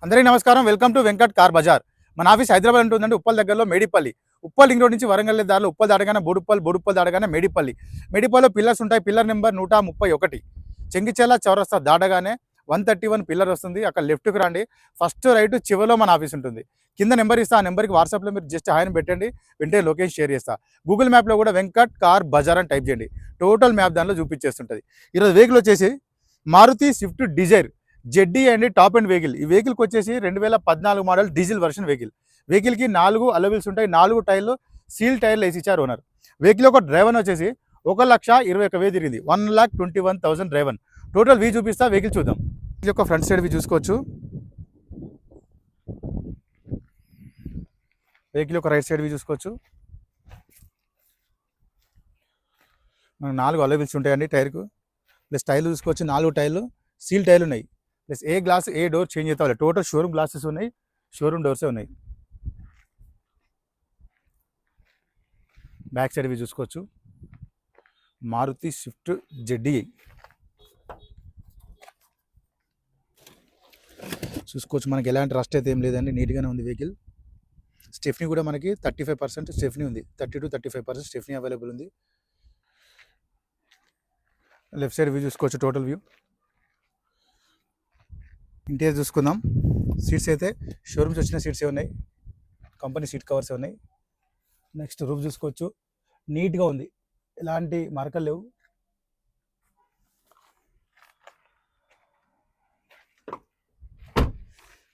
అందరికీ నమస్కారం. Welcome to Venkat car Bazaar. మన ఆఫీస్ హైదరాబాద్ ఉంటుందండి, ఉప్పల్ దగ్గరలో మేడిపల్లి. ఉప్పల్ రింగ్ రోడ్ నుంచి వరంగల్ దారిలో ఉప్పల్ దాటగానే బోడుప్పల్ దాటగానే మేడిపల్లిలో పిల్లర్స్ ఉంటాయి. Pillar number 131. చెంగిచెర్ల చౌరస్తా దాటగానే 131 పిల్లర్ వస్తుంది. అక్కడ లెఫ్ట్కి రండి, ఫస్ట్ రైట్ చివరిలో మన ఆఫీస్ ఉంటుంది. కింద నెంబర్ ఇస్తా, ఆ నెంబర్కి వాట్సాప్లో మీరు జస్ట్ హాయ్ అని పెట్టండి, వెంటనే లొకేషన్ షేర్ చేస్తా. గూగుల్ మ్యాప్లో కూడా వెంకట్ కార్ బజార్ అని టైప్ చేయండి, టోటల్ మ్యాప్ దానిలో చూపించేస్తుంటుంది. ఈరోజు వెహికల్ వచ్చేసి మారుతి స్విఫ్ట్ డిజైర్ జెడ్డీ అండి, టాప్ అండ్ వెహికల్. ఈ వెహికల్కి వచ్చేసి 2014 మోడల్ డీజిల్ వర్షన్ వెహికల్కి 4 అలవిల్స్ ఉంటాయి. 4 టైర్లు సీల్ టైర్లు వేసి ఇచ్చారు ఓనర్. వెహికల్ ఒక డ్రైవర్ వచ్చేసి 1,21,000 తిరిగింది. 1,21,000 డ్రైవర్. టోటల్ వీ చూపిస్తా, వెహికల్ చూద్దాం. ఇది ఒక ఫ్రంట్ సైడ్ వీ చూసుకోవచ్చు. వెహికల్ ఒక రైట్ సైడ్ వీ చూసుకోవచ్చు. మనకు 4 అలవిల్స్ ఉంటాయండి టైర్కు. ప్లస్ టైర్లు చూసుకోవచ్చు, 4 టైర్లు సీల్ టైర్లు ఉన్నాయి. ప్లస్ ఏ గ్లాస్ ఏ డోర్ చేంజ్ అవుతా, టోటల్ షోరూమ్ గ్లాసెస్ ఉన్నాయి, షోరూమ్ డోర్సే ఉన్నాయి. బ్యాక్ సైడ్ ఇవి చూసుకోవచ్చు. మారుతి స్విఫ్ట్ జెడ్డీ చూసుకోవచ్చు. మనకి ఎలాంటి రస్ట్ అయితే ఏం లేదండి, నీట్గానే ఉంది వెహికల్. స్టెఫ్నీ కూడా మనకి 35% స్టెఫ్నీ ఉంది, 30 to 35% స్టెఫ్నీ అవైలబుల్ ఉంది. లెఫ్ట్ సైడ్ వ్యూ చూసుకోవచ్చు, టోటల్ వ్యూ. ఇంటీరియర్ చూసుకుందాం. సీట్స్ అయితే షోరూమ్స్ వచ్చిన సీట్సే ఉన్నాయి, కంపెనీ సీట్ కవర్సే ఉన్నాయి. నెక్స్ట్ రూఫ్ చూసుకోవచ్చు, నీట్గా ఉంది, ఎలాంటి మరకలు లేవు.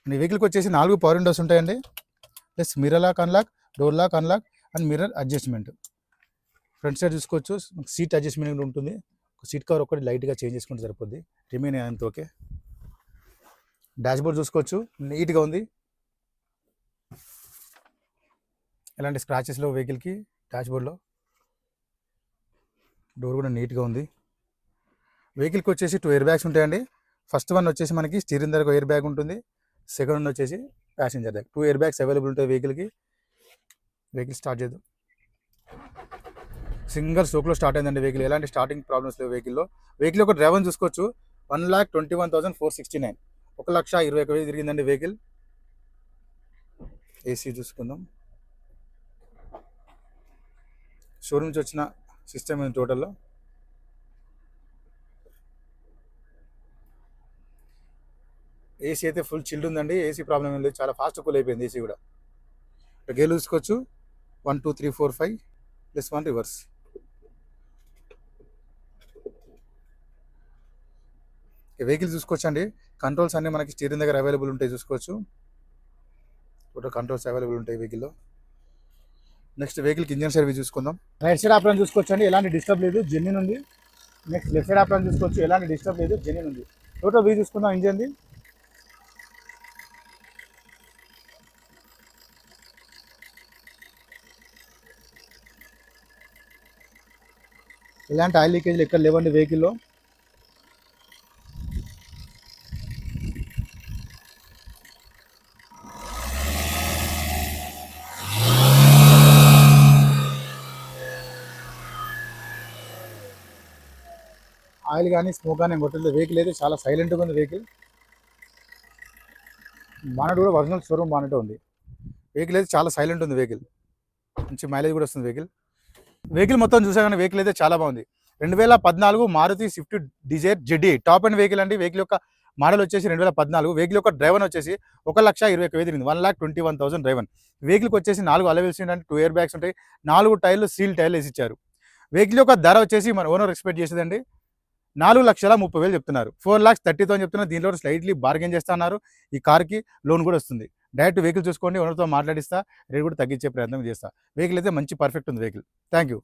ఈ వెహికల్కి వచ్చేసి 4 పవర్ విండోస్ ఉంటాయండి. Plus mirror lock unlock, door lock unlock and mirror adjustment. Front side చూసుకోవచ్చు, సీట్ అడ్జస్ట్మెంట్ ఉంటుంది. సీట్ కవర్ ఒకటి లైట్గా చేంజ్ చేసుకుంటే సరిపోద్ది, రిమైన్ అంత ఓకే. డాష్బోర్డ్ చూసుకోవచ్చు, నీట్గా ఉంది, ఎలాంటి స్క్రాచెస్ లేవు వెహికల్కి. డాష్బోర్డ్లో డోర్ కూడా నీట్గా ఉంది. వెహికల్కి వచ్చేసి 2 ఎయిర్ బ్యాగ్స్ ఉంటాయండి. ఫస్ట్ వన్ వచ్చేసి మనకి స్టీరింగ్ దగ్గర ఎయిర్ బ్యాగ్ ఉంటుంది, సెకండ్ వన్ వచ్చేసి passenger bag. 2 air bags available ఉంటాయి వెహికల్కి. వెహికల్ స్టార్ట్ చేద్దాం. సింగల్ స్ట్రోక్లో స్టార్ట్ అయిందండి వెహికల్, ఎలాంటి స్టార్టింగ్ ప్రాబ్లమ్స్ లేవు వెహికల్లో. వెహికల్ ఒక డ్రైవర్ చూసుకోవచ్చు, 1,21,469, 1,21,000 తిరిగిందండి వెహికల్. ఏసీ చూసుకుందాం. షోరూమ్ నుంచి వచ్చిన సిస్టమ్ ఉంది టోటల్లో. ఏసీ అయితే ఫుల్ చిల్డ్ ఉందండి, ఏసీ ప్రాబ్లం ఏం లేదు, చాలా ఫాస్ట్ కూల్ అయిపోయింది ఏసీ కూడా. గేర్లు చూసుకోవచ్చు, 1 2 3 4 5 +1 రివర్స్. వెహికల్ చూసుకోవచ్చు అండి, కంట్రోల్స్ అన్నీ మనకి స్టీరింగ్ దగ్గర అవైలబుల్ ఉంటాయి చూసుకోవచ్చు. టోటల్ కంట్రోల్స్ అవైలబుల్ ఉంటాయి వెహికల్లో. నెక్స్ట్ వెహికల్కి ఇంజన్ సర్వీస్ చూసుకుందాం. రైట్ సైడ్ ఆప్రాన్ చూసుకోవచ్చు అండి, ఎలాంటి డిస్టర్బ్ లేదు, జెన్యూన్ ఉంది. నెక్స్ట్ లెఫ్ట్ సైడ్ ఆప్రాన్ చూసుకోవచ్చు, ఎలాంటి డిస్టర్బ్ లేదు, జెన్యూన్ ఉంది. టోటల్ వ్యూ చూసుకుందాం ఇంజన్ది. ఎలాంటి ఆయిల్ లీకేజ్లు ఎక్కడ లేవండి వెహికల్లో. ఆయిల్ కానీ స్మోక్ కానీ కొట్టలేదు. వెహికల్ అయితే చాలా సైలెంట్గా ఉంది వెహికల్. బానెట్ కూడా ఒరిజినల్ షోరూమ్ బానెట్ ఉంది. వెహికల్ అయితే చాలా సైలెంట్ ఉంది వెహికల్, మంచి మైలేజ్ కూడా వస్తుంది వెహికల్. వెహికల్ మొత్తం చూసా కానీ వెహికల్ అయితే చాలా బాగుంది. 2014 Maruti Swift Dzire ZDi top and vehicle అండి. వెహికల్ యొక్క మోడల్ వచ్చేసి 2014. వెహికల్ యొక్క డ్రైవర్ వచ్చేసి 1,21,000 తిరిగింది, 1,21,000 డ్రైవర్. వెహికల్కి వచ్చేసి 4 అలవెల్స్ ఉంటాయి, 2 ఎయిర్ బ్యాగ్స్ ఉంటాయి, 4 టైర్లు సీల్ టైర్లు వేసి ఇచ్చారు. వెహికల్ యొక్క ధర వచ్చేసి మన ఓనర్ ఎక్స్పెక్ట్ చేసేదండి 4,30,000 చెప్తున్నారు. 4,30,000 అని చెప్తున్నారు. దీంట్లో స్లైట్లీ బార్గెన్ చేస్తున్నారు. ఈ కార్కి లోన్ కూడా వస్తుంది. డైరెక్ట్ వెహికల్ చూసుకోండి, ఓనర్తో మాట్లాడిస్తా, రేట్ కూడా తగ్గించే ప్రయత్నం చేస్తా. వెహికల్ అయితే మంచి పర్ఫెక్ట్ ఉంది వెహికల్. Thank you.